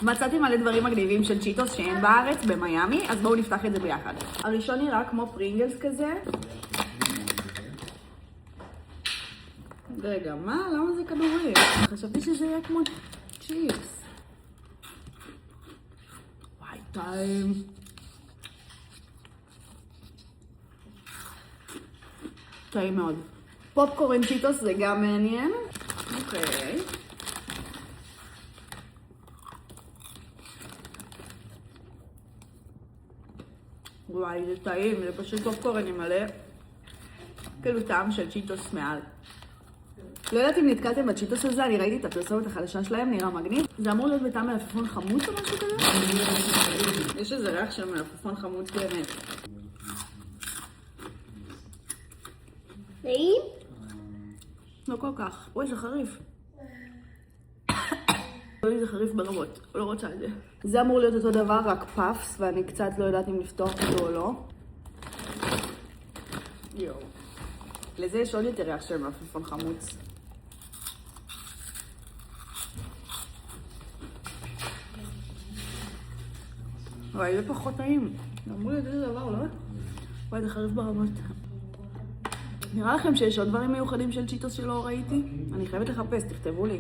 מצאתי מלא דברים מגניבים של צ'יטוס שאין בארץ, במיאמי, אז בואו נפתח את זה ביחד. הראשון נראה כמו פרינגלס כזה. רגע, מה? למה זה כדורים? חשבתי שזה יהיה כמו צ'יפס. וואי, טעים. טעים מאוד. פופקורן צ'יטוס זה גם מעניין. אוקיי. וואי, זה טעים, זה פשוט פופקורן עם מלא כאילו טעם של צ'יטוס מעל. לא יודעת אם נתקלתם בצ'יטוס הזה, אני ראיתי את הפרסומת החדשה שלהם, נראה מגניב. זה אמור להיות בטעם מלפפון חמוץ או משהו כזה? יש איזה ריח של מלפפון חמוץ באמת. טעים? לא כל כך. אוי, זה חריף. זה חריף ברמות, לא רוצה את זה. זה אמור להיות אותו דבר, רק פאפס, ואני קצת לא יודעת אם לפתוח אותו או לא. יואו. לזה יש עוד יותר ריח של מלפפון חמוץ. וואי, זה פחות טעים. זה אמור להיות איזה דבר, לא? וואי, זה חריף ברמות. נראה לכם שיש עוד דברים מיוחדים של צ'יטוס שלא ראיתי? אני חייבת לחפש, תכתבו לי.